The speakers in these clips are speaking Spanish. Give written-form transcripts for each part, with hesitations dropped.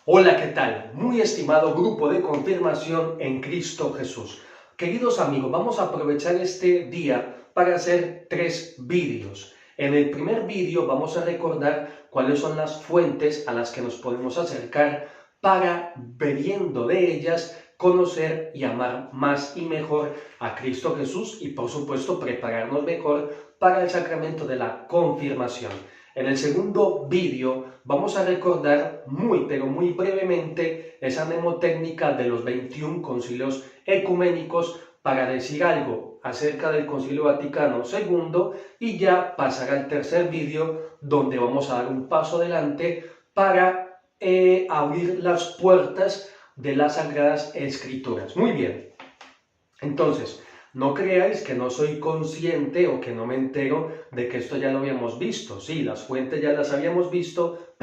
Hola, ¿qué tal? Muy estimado grupo de confirmación en Cristo Jesús. Queridos amigos, vamos a aprovechar este día para hacer 3 vídeos. En el primer vídeo vamos a recordar cuáles son las fuentes a las que nos podemos acercar para, bebiendo de ellas, conocer y amar más y mejor a Cristo Jesús y, por supuesto, prepararnos mejor para el sacramento de la confirmación. En el segundo vídeo vamos a recordar pero muy brevemente esa mnemotécnica de los 21 concilios ecuménicos para decir algo acerca del Concilio Vaticano II y ya pasar al tercer vídeo donde vamos a dar un paso adelante para abrir las puertas de las Sagradas Escrituras. Muy bien, entonces, no creáis que no soy consciente o que no me entero de que esto ya lo habíamos visto. Sí, las fuentes ya las habíamos visto,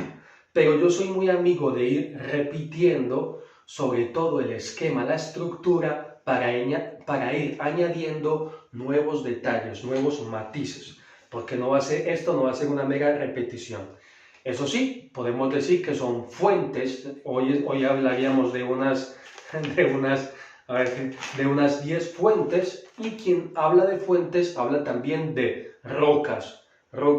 pero yo soy muy amigo de ir repitiendo sobre todo el esquema, la estructura, para ir añadiendo nuevos detalles, nuevos matices, porque esto no va a ser una mera repetición. Eso sí, podemos decir que son fuentes. Hoy hablaríamos de unas 10 fuentes, y quien habla de fuentes habla también de rocas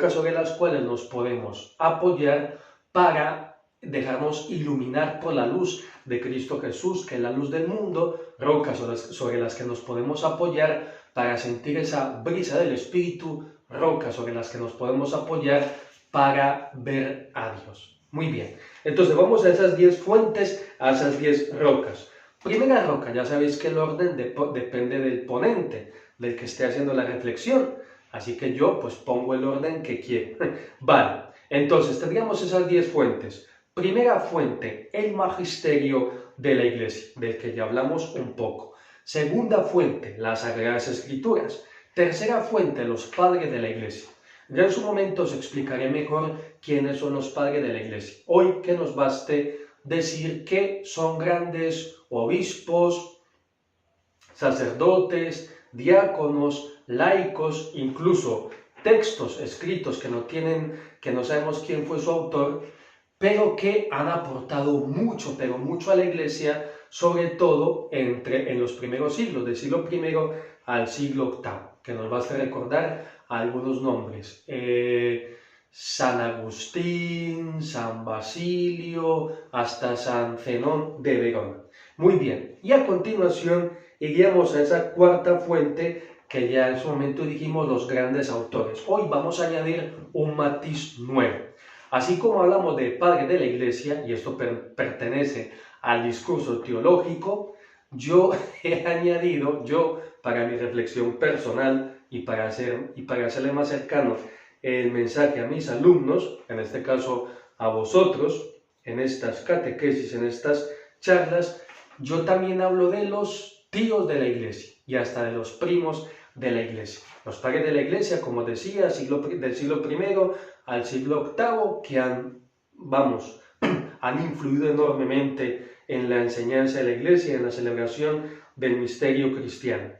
sobre las cuales nos podemos apoyar para dejarnos iluminar por la luz de Cristo Jesús, que es la luz del mundo, rocas sobre las que nos podemos apoyar para sentir esa brisa del Espíritu, rocas sobre las que nos podemos apoyar para ver a Dios. Muy bien, entonces vamos a esas 10 fuentes, a esas 10 rocas. Primera roca, ya sabéis que el orden depende del ponente, del que esté haciendo la reflexión, así que yo pues pongo el orden que quiero. Vale, entonces tendríamos esas 10 fuentes. Primera fuente, el magisterio de la Iglesia, del que ya hablamos un poco. Segunda fuente, las Sagradas Escrituras. Tercera fuente, los padres de la Iglesia. Ya en su momento os explicaré mejor quiénes son los padres de la Iglesia. Hoy que nos baste decir que son grandes obispos, sacerdotes, diáconos, laicos, incluso textos escritos que no sabemos quién fue su autor, pero que han aportado mucho, pero mucho a la Iglesia, sobre todo en los primeros siglos, del siglo I al siglo VIII, que nos basta recordar algunos nombres. San Agustín, San Basilio, hasta San Zenón de Verona. Muy bien, y a continuación iríamos a esa cuarta fuente que ya en su momento dijimos los grandes autores. Hoy vamos a añadir un matiz nuevo. Así como hablamos de padre de la Iglesia, y esto pertenece al discurso teológico, yo he añadido, para mi reflexión personal y para hacerle más cercano el mensaje a mis alumnos, en este caso a vosotros, en estas catequesis, en estas charlas, yo también hablo de los tíos de la Iglesia y hasta de los primos de la Iglesia. Los padres de la Iglesia, como decía, del siglo I al siglo VIII, que han influido enormemente en la enseñanza de la Iglesia y en la celebración del misterio cristiano.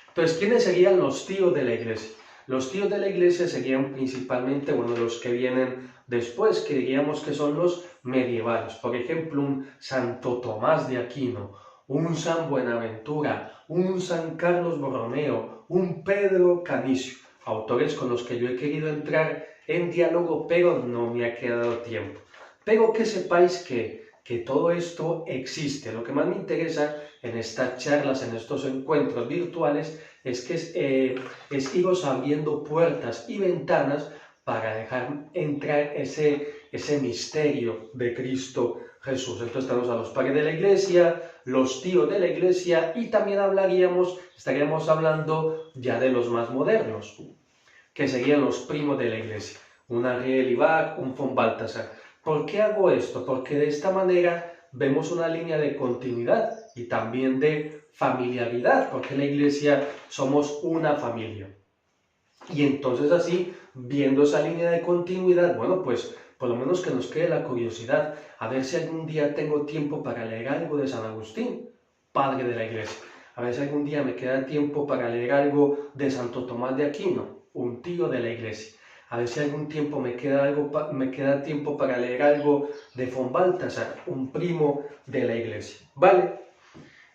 Entonces, ¿quiénes serían los tíos de la Iglesia? Los tíos de la Iglesia serían principalmente, los que vienen después, que diríamos que son los medievales. Por ejemplo, un Santo Tomás de Aquino, un San Buenaventura, un San Carlos Borromeo, un Pedro Canicio, autores con los que yo he querido entrar en diálogo, pero no me ha quedado tiempo. Pero que sepáis que todo esto existe. Lo que más me interesa en estas charlas, en estos encuentros virtuales, es iros abriendo puertas y ventanas para dejar entrar ese misterio de Cristo Jesús. Entonces tenemos a los padres de la Iglesia, los tíos de la Iglesia, y también estaríamos hablando ya de los más modernos, que serían los primos de la Iglesia, un Ariel Ibach, un von Balthasar. ¿Por qué hago esto? Porque de esta manera vemos una línea de continuidad y también de familiaridad, porque en la Iglesia somos una familia. Y entonces así, viendo esa línea de continuidad, pues por lo menos que nos quede la curiosidad, a ver si algún día tengo tiempo para leer algo de San Agustín, padre de la Iglesia. A ver si algún día me queda tiempo para leer algo de Santo Tomás de Aquino, un tío de la Iglesia. a ver si algún tiempo me queda tiempo para leer algo de von Balthasar, un primo de la iglesia, ¿vale?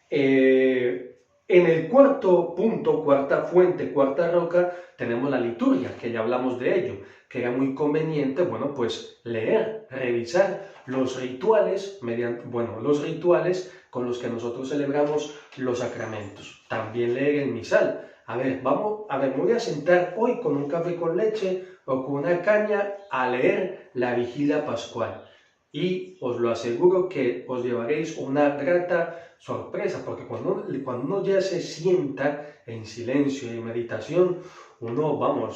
En el cuarto punto, cuarta fuente, cuarta roca, tenemos la liturgia, que ya hablamos de ello, que era muy conveniente, bueno, pues leer, revisar los rituales, los rituales con los que nosotros celebramos los sacramentos. También leer el misal. Me voy a sentar hoy con un café con leche o con una caña a leer la vigilia pascual. Y os lo aseguro que os llevaréis una grata sorpresa, porque cuando uno ya se sienta en silencio y en meditación, uno,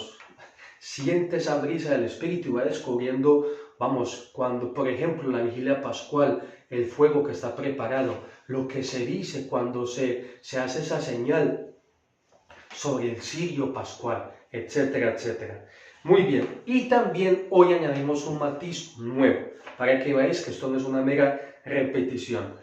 siente esa brisa del Espíritu y va descubriendo, cuando, por ejemplo, la vigilia pascual, el fuego que está preparado, lo que se dice cuando se hace esa señal sobre el cirio pascual, etcétera, etcétera. Muy bien, y también hoy añadimos un matiz nuevo, para que veáis que esto no es una mera repetición.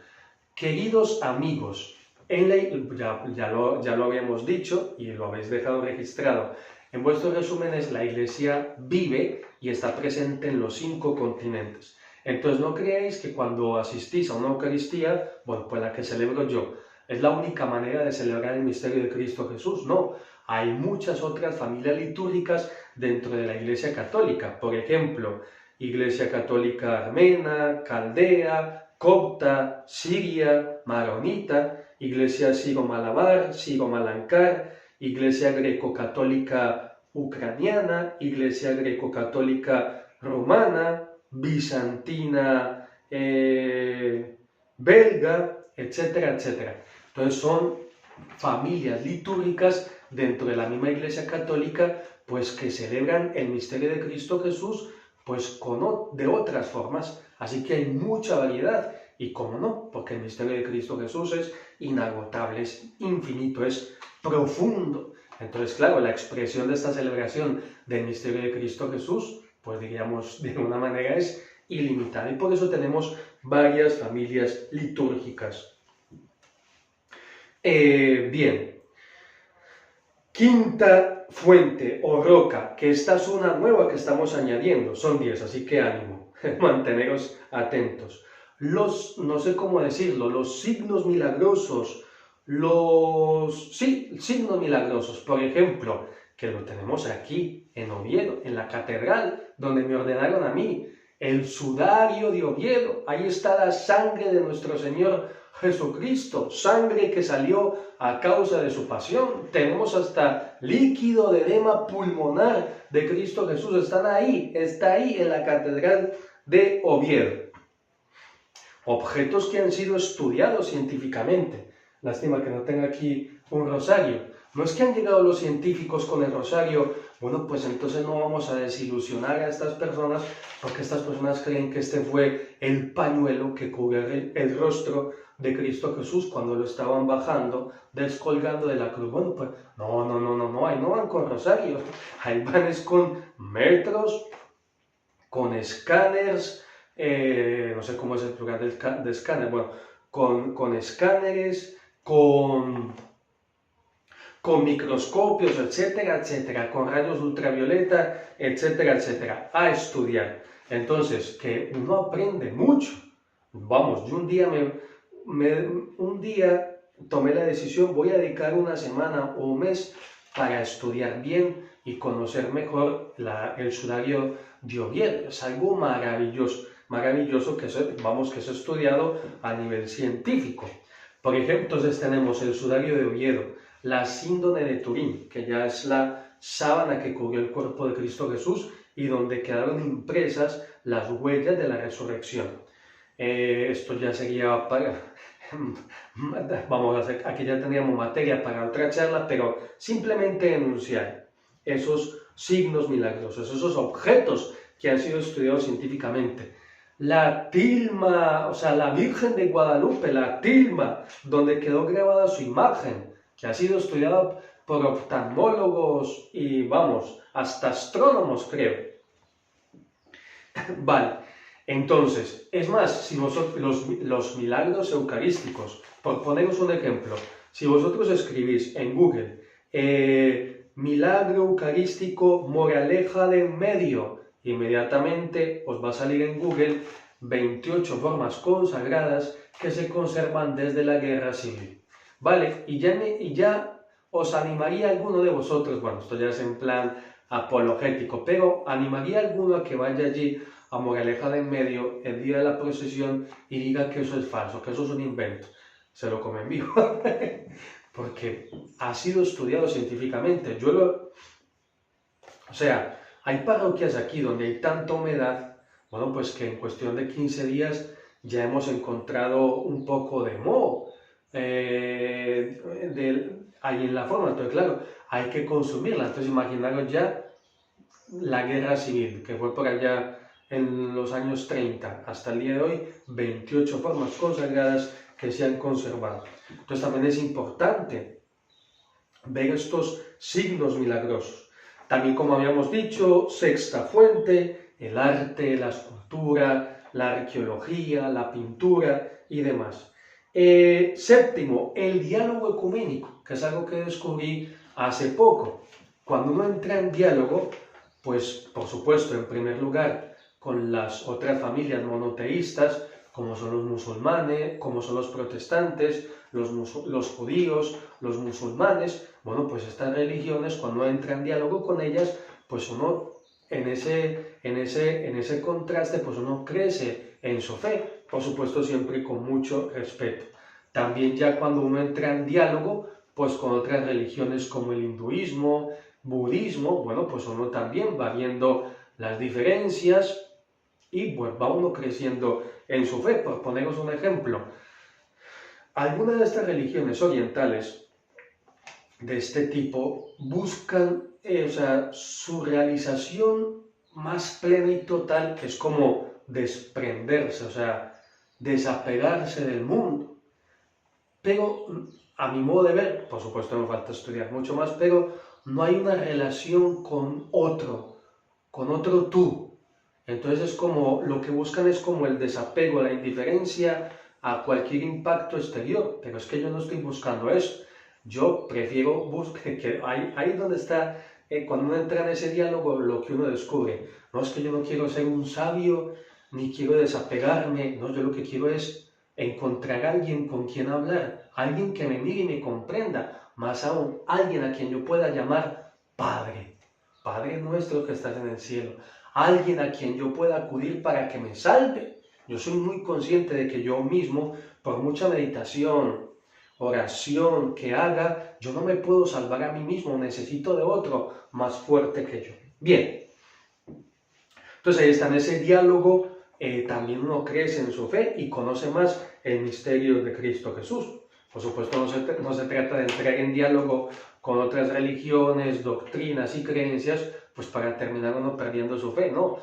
Queridos amigos, ya lo habíamos dicho y lo habéis dejado registrado. En vuestros resúmenes, la Iglesia vive y está presente en los 5 continentes. Entonces no creáis que cuando asistís a una Eucaristía, pues la que celebro yo, es la única manera de celebrar el misterio de Cristo Jesús. No, hay muchas otras familias litúrgicas dentro de la Iglesia Católica. Por ejemplo, Iglesia Católica Armena, Caldea, Copta, Siria, Maronita, Iglesia Siro-Malabar, Siro-Malankar, Iglesia Greco-Católica Ucraniana, Iglesia Greco-Católica Romana, Bizantina, belga, etcétera, etcétera. Entonces son familias litúrgicas dentro de la misma Iglesia Católica, pues que celebran el misterio de Cristo Jesús, pues de otras formas. Así que hay mucha variedad. Y cómo no, porque el misterio de Cristo Jesús es inagotable, es infinito, es profundo. Entonces, claro, la expresión de esta celebración del misterio de Cristo Jesús, pues diríamos de una manera es ilimitada. Y por eso tenemos varias familias litúrgicas. Bien, quinta fuente o roca, que esta es una nueva que estamos añadiendo, son 10, así que ánimo, manteneros atentos. No sé cómo decirlo, los signos milagrosos, signos milagrosos, por ejemplo, que lo tenemos aquí en Oviedo, en la catedral, donde me ordenaron a mí, el sudario de Oviedo, ahí está la sangre de nuestro Señor Jesucristo, sangre que salió a causa de su pasión. Tenemos hasta líquido de edema pulmonar de Cristo Jesús, está ahí en la catedral de Oviedo. Objetos que han sido estudiados científicamente. Lástima que no tenga aquí un rosario. No es que han llegado los científicos con el rosario, bueno, pues entonces no vamos a desilusionar a estas personas, porque estas personas creen que este fue el pañuelo que cubre el rostro de Cristo Jesús cuando lo estaban bajando, descolgando de la cruz. Bueno, pues no, ahí no van con rosarios, ahí van es con metros, con escáneres, no sé cómo es el plural de escáner, bueno, con escáneres, con microscopios, etcétera, etcétera, con rayos ultravioleta, etcétera, etcétera, a estudiar. Entonces, que uno aprende mucho. Yo un día tomé la decisión, voy a dedicar una semana o un mes para estudiar bien y conocer mejor el sudario de Oviedo. Es algo maravilloso que es estudiado a nivel científico. Por ejemplo, entonces tenemos el sudario de Oviedo, la síndone de Turín, que ya es la sábana que cubrió el cuerpo de Cristo Jesús y donde quedaron impresas las huellas de la resurrección. Esto ya sería aquí ya teníamos materia para otra charla, pero simplemente enunciar esos signos milagrosos, esos objetos que han sido estudiados científicamente. La tilma, o sea, la Virgen de Guadalupe, la tilma, donde quedó grabada su imagen, que ha sido estudiada por oftalmólogos y, hasta astrónomos, creo. Vale, entonces, es más, si vosotros, los milagros eucarísticos, por poneros un ejemplo, si vosotros escribís en Google milagro eucarístico, moraleja de en medio. Inmediatamente os va a salir en Google 28 formas consagradas que se conservan desde la Guerra Civil. Vale, y ya os animaría a alguno de vosotros, bueno, esto ya es en plan apologético, pero animaría a alguno a que vaya allí a Moraleja de en medio el día de la procesión y diga que eso es falso, que eso es un invento. Se lo comen vivo. Porque ha sido estudiado científicamente. O sea, hay parroquias aquí donde hay tanta humedad, bueno, pues que en cuestión de 15 días ya hemos encontrado un poco de moho ahí en la forma. Entonces, claro, hay que consumirla. Entonces, imaginaros ya la guerra civil, que fue por allá en los años 30, hasta el día de hoy, 28 formas consagradas que se han conservado. Entonces, también es importante ver estos signos milagrosos. También, como habíamos dicho, sexta fuente, el arte, la escultura, la arqueología, la pintura y demás. Séptimo, el diálogo ecuménico, que es algo que descubrí hace poco. Cuando uno entra en diálogo, pues por supuesto, en primer lugar, con las otras familias monoteístas, como son los musulmanes, como son los protestantes, los judíos, los musulmanes, bueno, pues estas religiones, cuando entra en diálogo con ellas, pues uno en ese contraste, pues uno crece en su fe, por supuesto siempre con mucho respeto. También ya cuando uno entra en diálogo, pues con otras religiones como el hinduismo, budismo, bueno, pues uno también va viendo las diferencias y pues va uno creciendo en su fe. Por poneros un ejemplo, algunas de estas religiones orientales de este tipo buscan, su realización más plena y total es como desprenderse, o sea, desapegarse del mundo. Pero a mi modo de ver, por supuesto me falta estudiar mucho más, pero no hay una relación con otro tú. Entonces es como, lo que buscan es como el desapego, la indiferencia a cualquier impacto exterior, pero es que yo no estoy buscando eso. Yo prefiero buscar, que ahí donde está, cuando uno entra en ese diálogo, lo que uno descubre. No es que yo no quiero ser un sabio, ni quiero desapegarme, no, yo lo que quiero es encontrar a alguien con quien hablar, alguien que me mire y me comprenda, más aún, alguien a quien yo pueda llamar Padre, Padre nuestro que estás en el cielo, alguien a quien yo pueda acudir para que me salve. Yo soy muy consciente de que yo mismo, por mucha meditación, oración que haga, yo no me puedo salvar a mí mismo, necesito de otro más fuerte que yo. Bien, entonces ahí está en ese diálogo, también uno crece en su fe y conoce más el misterio de Cristo Jesús. Por supuesto no se trata de entrar en diálogo con otras religiones, doctrinas y creencias, pues para terminar uno perdiendo su fe, no,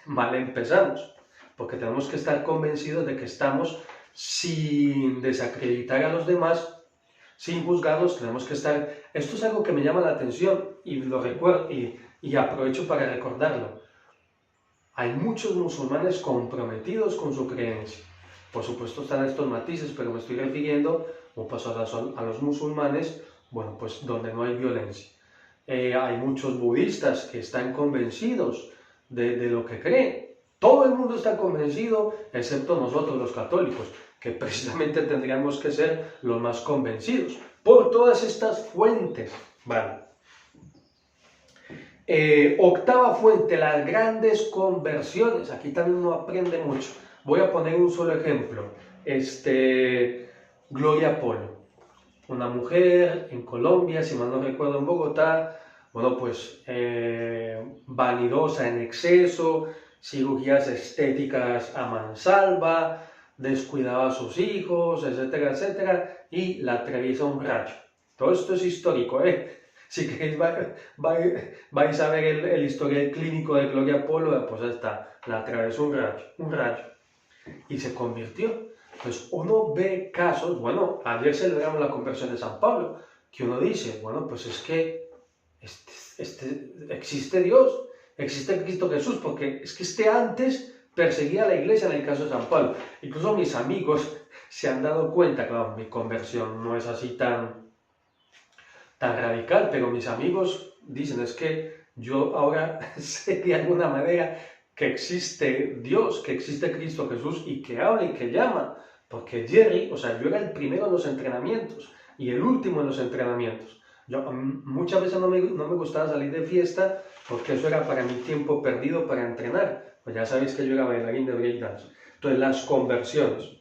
mal empezamos, porque tenemos que estar convencidos de que estamos sin desacreditar a los demás, sin juzgarlos, tenemos que estar... Esto es algo que me llama la atención y lo recuerdo y aprovecho para recordarlo. Hay muchos musulmanes comprometidos con su creencia. Por supuesto están estos matices, pero me estoy refiriendo, como pasó a los musulmanes, bueno, pues donde no hay violencia. Hay muchos budistas que están convencidos de lo que creen. Todo el mundo está convencido, excepto nosotros los católicos, que precisamente tendríamos que ser los más convencidos, por todas estas fuentes. Vale. Octava fuente, las grandes conversiones. Aquí también uno aprende mucho. Voy a poner un solo ejemplo. Gloria Polo, una mujer en Colombia, si mal no recuerdo en Bogotá, bueno, pues vanidosa en exceso, cirugías estéticas a mansalva, descuidaba a sus hijos, etcétera, etcétera, y la atraviesa un rayo. Todo esto es histórico, Si queréis vais a ver el historial clínico de Gloria Polo, pues está, la atravesó un rayo, y se convirtió. Pues uno ve casos, bueno, ayer celebramos la conversión de San Pablo, que uno dice, bueno, pues es que existe Dios, existe Cristo Jesús, porque es que antes perseguía a la iglesia en el caso de San Pablo. Incluso mis amigos se han dado cuenta, claro, mi conversión no es así tan radical, pero mis amigos dicen, es que yo ahora sé de alguna manera que existe Dios, que existe Cristo Jesús y que habla y que llama, porque Jerry, o sea, yo era el primero en los entrenamientos y el último en los entrenamientos. Muchas veces no me gustaba salir de fiesta porque eso era para mi tiempo perdido para entrenar. Pues ya sabéis que yo era bailarín de breakdance. Entonces, las conversiones.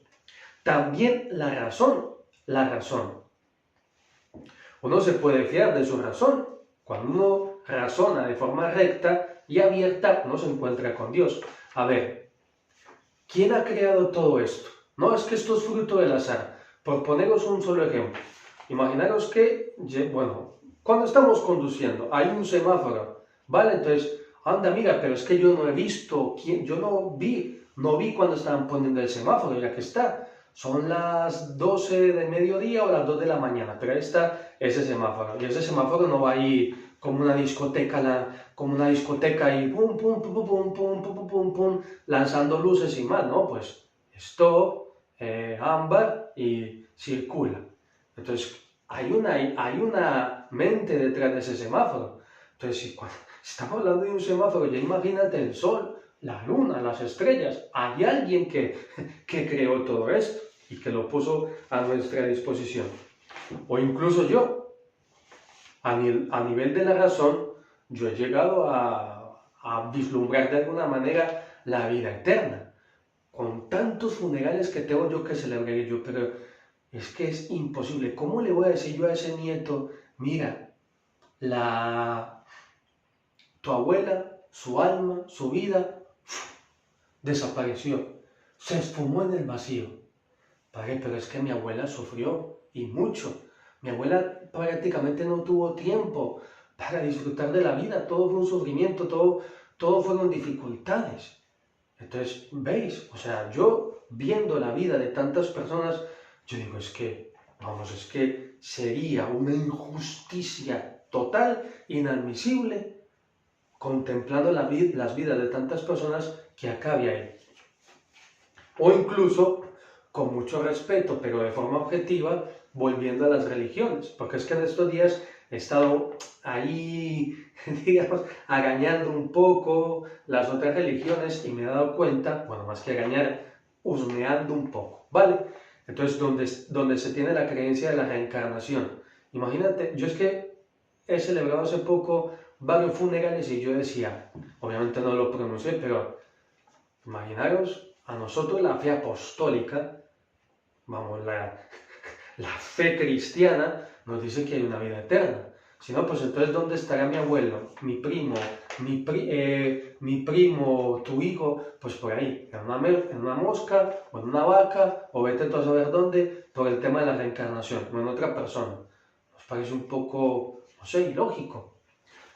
También la razón. Uno se puede fiar de su razón. Cuando uno razona de forma recta y abierta, uno se encuentra con Dios. A ver, ¿quién ha creado todo esto? No es que esto es fruto del azar. Por poneros un solo ejemplo. Imaginaros que, bueno, cuando estamos conduciendo, hay un semáforo, ¿vale? Entonces, anda, mira, pero es que yo no he visto, yo no vi cuando estaban poniendo el semáforo, ya que está. Son las 12 de mediodía o las 2 de la mañana, pero ahí está ese semáforo. Y ese semáforo no va ahí como una discoteca, y pum, pum, pum, pum, pum, pum, pum, pum, lanzando luces y más, ¿no? Pues stop, ámbar y circula. Entonces, hay una mente detrás de ese semáforo. Entonces, si estamos hablando de un semáforo, ya imagínate el sol, la luna, las estrellas. Hay alguien que creó todo esto y que lo puso a nuestra disposición. O incluso yo, a nivel de la razón, yo he llegado a vislumbrar de alguna manera la vida eterna. Con tantos funerales que tengo yo que celebrar yo, pero es que es imposible. ¿Cómo le voy a decir yo a ese nieto, mira, tu abuela, su alma, su vida, desapareció, se esfumó en el vacío? Padre, pero es que mi abuela sufrió, y mucho. Mi abuela prácticamente no tuvo tiempo para disfrutar de la vida, todo fue un sufrimiento, todo fueron dificultades. Entonces, ¿veis? O sea, yo viendo la vida de tantas personas, yo digo, es que sería una injusticia total, inadmisible, contemplando las vidas de tantas personas que acabe ahí. O incluso, con mucho respeto, pero de forma objetiva, volviendo a las religiones, porque es que en estos días he estado ahí, digamos, agañando un poco las otras religiones y me he dado cuenta, bueno, más que agañar, husmeando un poco, ¿vale? Entonces, donde se tiene la creencia de la reencarnación. Imagínate, yo es que he celebrado hace poco varios funerales y yo decía, obviamente no lo pronuncié, pero imaginaros a nosotros la fe apostólica, vamos, la fe cristiana nos dice que hay una vida eterna. Si no, pues entonces, ¿dónde estará mi abuelo, mi primo, mi primo, tu hijo? Pues por ahí, en una mosca, o en una vaca, o vete tú a saber dónde, por el tema de la reencarnación, o en otra persona. Nos parece un poco, no sé, ilógico.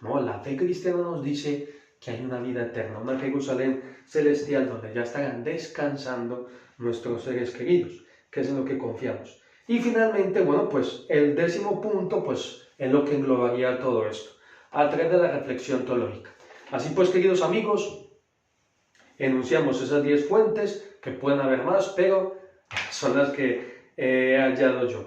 No, la fe cristiana nos dice que hay una vida eterna, una Jerusalén celestial donde ya estarán descansando nuestros seres queridos, que es en lo que confiamos. Y finalmente, bueno, pues el 10º punto, pues en lo que englobaría todo esto, a través de la reflexión teológica. Así pues, queridos amigos, enunciamos esas 10 fuentes, que pueden haber más, pero son las que he hallado yo,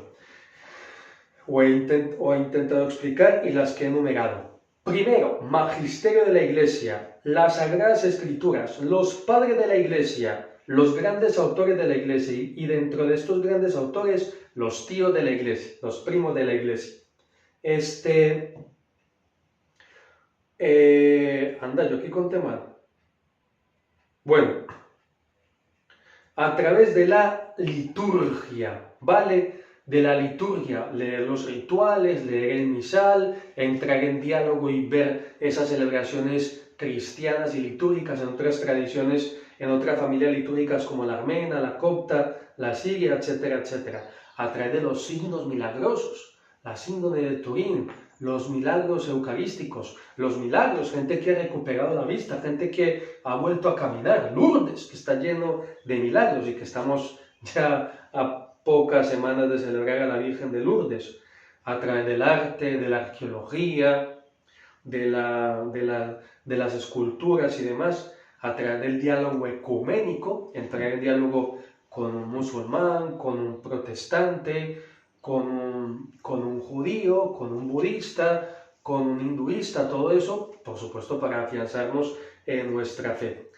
o he intentado explicar, y las que he enumerado. Primero, magisterio de la Iglesia, las Sagradas Escrituras, los padres de la Iglesia, los grandes autores de la Iglesia, y dentro de estos grandes autores, los tíos de la Iglesia, los primos de la Iglesia. Anda, yo aquí conté mal. Bueno, a través de la liturgia, ¿vale? De la liturgia, leer los rituales, leer el misal, entrar en diálogo y ver esas celebraciones cristianas y litúrgicas en otras tradiciones, en otras familias litúrgicas como la armena, la copta, la siria, etcétera, etcétera. A través de los signos milagrosos, la síndrome de Turín, los milagros eucarísticos, los milagros, gente que ha recuperado la vista, gente que ha vuelto a caminar, Lourdes, que está lleno de milagros y que estamos ya a pocas semanas de celebrar a la Virgen de Lourdes, a través del arte, de la arqueología, de las esculturas y demás, a través del diálogo ecuménico, entrar en diálogo con un musulmán, con un protestante, con un judío, con un budista, con un hinduista, todo eso, por supuesto, para afianzarnos en nuestra fe,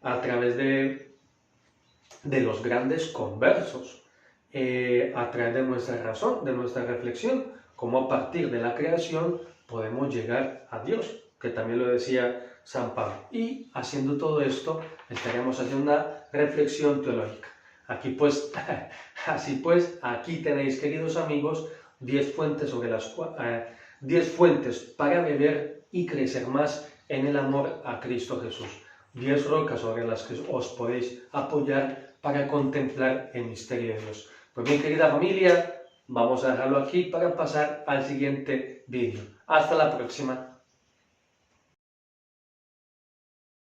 a través de los grandes conversos, a través de nuestra razón, de nuestra reflexión, cómo a partir de la creación podemos llegar a Dios, que también lo decía San Pablo. Y haciendo todo esto, estaríamos haciendo una reflexión teológica. Aquí pues, así pues, aquí tenéis, queridos amigos, 10 fuentes, 10 fuentes para beber y crecer más en el amor a Cristo Jesús. 10 rocas sobre las que os podéis apoyar para contemplar el misterio de Dios. Pues bien, querida familia, vamos a dejarlo aquí para pasar al siguiente vídeo. Hasta la próxima.